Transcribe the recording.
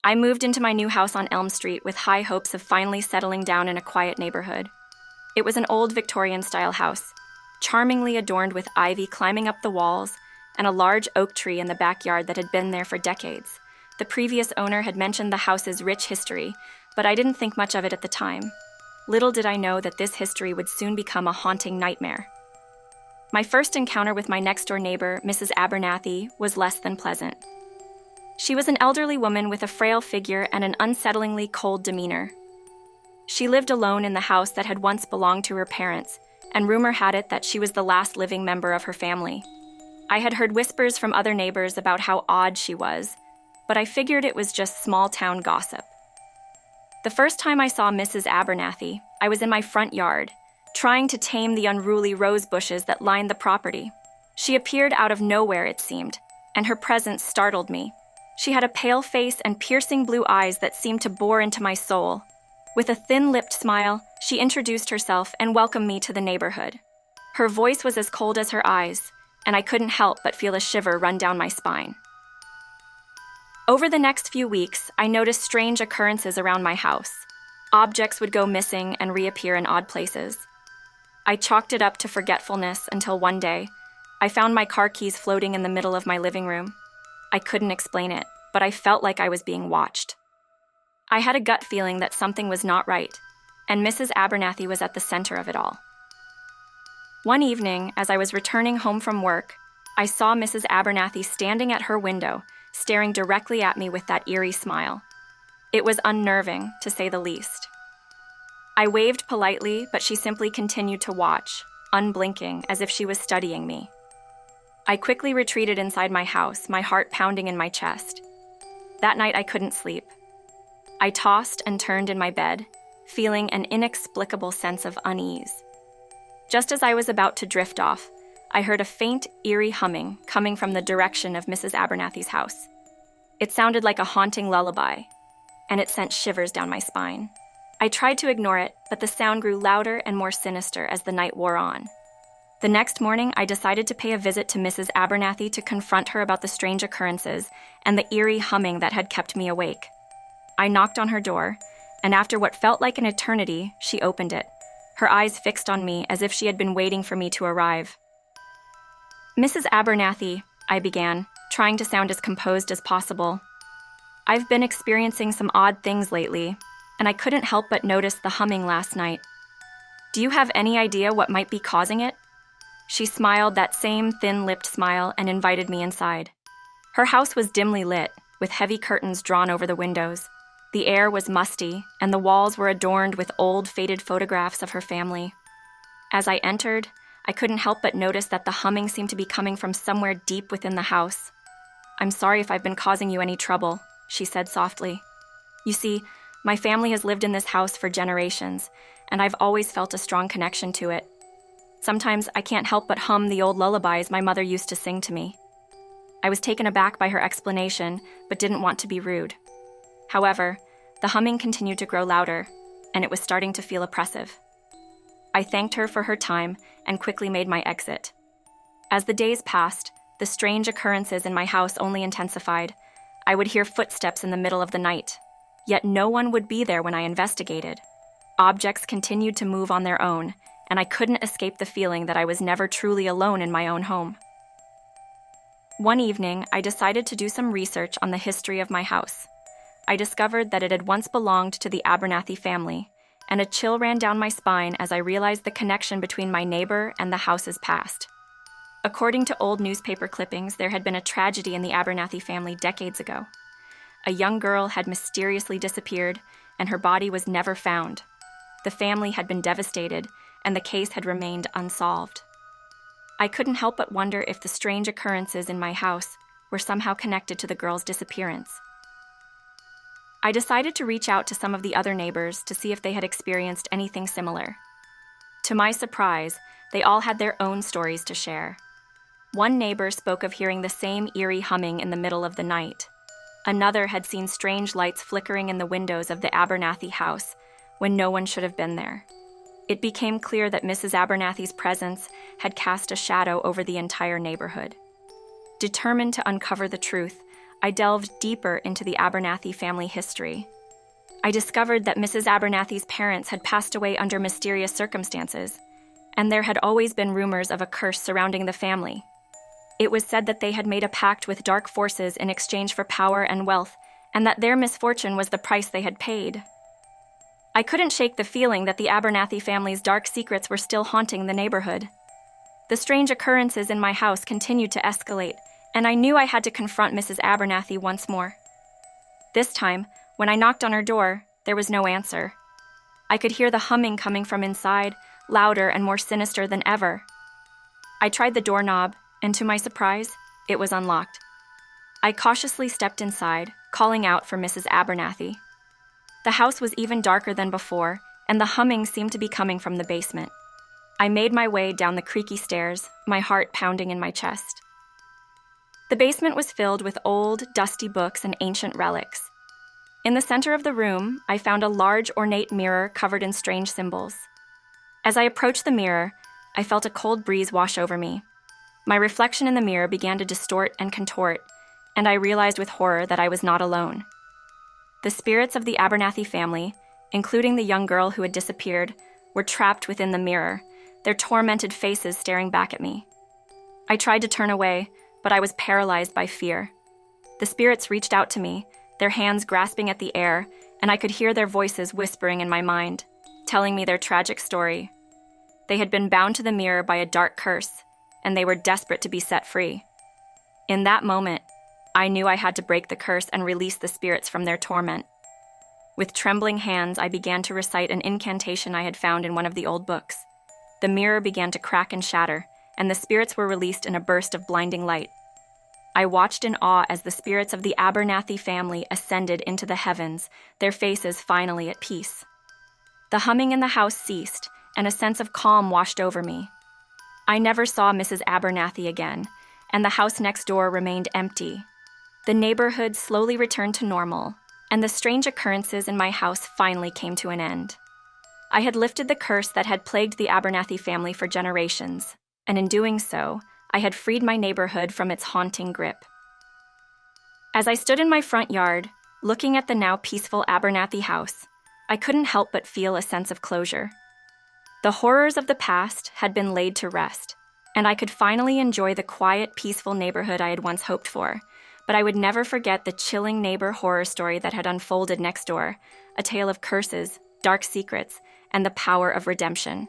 I moved into my new house on Elm Street with high hopes of finally settling down in a quiet neighborhood. It was an old Victorian-style house, charmingly adorned with ivy climbing up the walls and a large oak tree in the backyard that had been there for decades. The previous owner had mentioned the house's rich history, but I didn't think much of it at the time. Little did I know that this history would soon become a haunting nightmare. My first encounter with my next-door neighbor, Mrs. Abernathy, was less than pleasant. She was an elderly woman with a frail figure and an unsettlingly cold demeanor. She lived alone in the house that had once belonged to her parents, and rumor had it that she was the last living member of her family. I had heard whispers from other neighbors about how odd she was, but I figured it was just small-town gossip. The first time I saw Mrs. Abernathy, I was in my front yard, trying to tame the unruly rose bushes that lined the property. She appeared out of nowhere, it seemed, and her presence startled me. She had a pale face and piercing blue eyes that seemed to bore into my soul. With a thin-lipped smile, she introduced herself and welcomed me to the neighborhood. Her voice was as cold as her eyes, and I couldn't help but feel a shiver run down my spine. Over the next few weeks, I noticed strange occurrences around my house. Objects would go missing and reappear in odd places. I chalked it up to forgetfulness until one day, I found my car keys floating in the middle of my living room. I couldn't explain it, but I felt like I was being watched. I had a gut feeling that something was not right, and Mrs. Abernathy was at the center of it all. One evening, as I was returning home from work, I saw Mrs. Abernathy standing at her window, staring directly at me with that eerie smile. It was unnerving, to say the least. I waved politely, but she simply continued to watch, unblinking, as if she was studying me. I quickly retreated inside my house, my heart pounding in my chest. That night I couldn't sleep. I tossed and turned in my bed, feeling an inexplicable sense of unease. Just as I was about to drift off, I heard a faint, eerie humming coming from the direction of Mrs. Abernathy's house. It sounded like a haunting lullaby, and it sent shivers down my spine. I tried to ignore it, but the sound grew louder and more sinister as the night wore on. The next morning, I decided to pay a visit to Mrs. Abernathy to confront her about the strange occurrences and the eerie humming that had kept me awake. I knocked on her door, and after what felt like an eternity, she opened it, her eyes fixed on me as if she had been waiting for me to arrive. "Mrs. Abernathy," I began, trying to sound as composed as possible. "I've been experiencing some odd things lately, and I couldn't help but notice the humming last night. Do you have any idea what might be causing it?" She smiled that same thin-lipped smile and invited me inside. Her house was dimly lit, with heavy curtains drawn over the windows. The air was musty, and the walls were adorned with old, faded photographs of her family. As I entered, I couldn't help but notice that the humming seemed to be coming from somewhere deep within the house. "I'm sorry if I've been causing you any trouble," she said softly. "You see, my family has lived in this house for generations, and I've always felt a strong connection to it. Sometimes I can't help but hum the old lullabies my mother used to sing to me." I was taken aback by her explanation, but didn't want to be rude. However, the humming continued to grow louder, and it was starting to feel oppressive. I thanked her for her time and quickly made my exit. As the days passed, the strange occurrences in my house only intensified. I would hear footsteps in the middle of the night, yet no one would be there when I investigated. Objects continued to move on their own, and I couldn't escape the feeling that I was never truly alone in my own home. One evening, I decided to do some research on the history of my house. I discovered that it had once belonged to the Abernathy family, and a chill ran down my spine as I realized the connection between my neighbor and the house's past. According to old newspaper clippings, there had been a tragedy in the Abernathy family decades ago. A young girl had mysteriously disappeared, and her body was never found. The family had been devastated, and the case had remained unsolved. I couldn't help but wonder if the strange occurrences in my house were somehow connected to the girl's disappearance. I decided to reach out to some of the other neighbors to see if they had experienced anything similar. To my surprise, they all had their own stories to share. One neighbor spoke of hearing the same eerie humming in the middle of the night. Another had seen strange lights flickering in the windows of the Abernathy house when no one should have been there. It became clear that Mrs. Abernathy's presence had cast a shadow over the entire neighborhood. Determined to uncover the truth, I delved deeper into the Abernathy family history. I discovered that Mrs. Abernathy's parents had passed away under mysterious circumstances, and there had always been rumors of a curse surrounding the family. It was said that they had made a pact with dark forces in exchange for power and wealth, and that their misfortune was the price they had paid. I couldn't shake the feeling that the Abernathy family's dark secrets were still haunting the neighborhood. The strange occurrences in my house continued to escalate, and I knew I had to confront Mrs. Abernathy once more. This time, when I knocked on her door, there was no answer. I could hear the humming coming from inside, louder and more sinister than ever. I tried the doorknob, and to my surprise, it was unlocked. I cautiously stepped inside, calling out for Mrs. Abernathy. The house was even darker than before, and the humming seemed to be coming from the basement. I made my way down the creaky stairs, my heart pounding in my chest. The basement was filled with old, dusty books and ancient relics. In the center of the room, I found a large, ornate mirror covered in strange symbols. As I approached the mirror, I felt a cold breeze wash over me. My reflection in the mirror began to distort and contort, and I realized with horror that I was not alone. The spirits of the Abernathy family, including the young girl who had disappeared, were trapped within the mirror, their tormented faces staring back at me. I tried to turn away, but I was paralyzed by fear. The spirits reached out to me, their hands grasping at the air, and I could hear their voices whispering in my mind, telling me their tragic story. They had been bound to the mirror by a dark curse, and they were desperate to be set free. In that moment, I knew I had to break the curse and release the spirits from their torment. With trembling hands, I began to recite an incantation I had found in one of the old books. The mirror began to crack and shatter, and the spirits were released in a burst of blinding light. I watched in awe as the spirits of the Abernathy family ascended into the heavens, their faces finally at peace. The humming in the house ceased, and a sense of calm washed over me. I never saw Mrs. Abernathy again, and the house next door remained empty. The neighborhood slowly returned to normal, and the strange occurrences in my house finally came to an end. I had lifted the curse that had plagued the Abernathy family for generations, and in doing so, I had freed my neighborhood from its haunting grip. As I stood in my front yard, looking at the now peaceful Abernathy house, I couldn't help but feel a sense of closure. The horrors of the past had been laid to rest, and I could finally enjoy the quiet, peaceful neighborhood I had once hoped for, but I would never forget the chilling neighbor horror story that had unfolded next door, a tale of curses, dark secrets, and the power of redemption.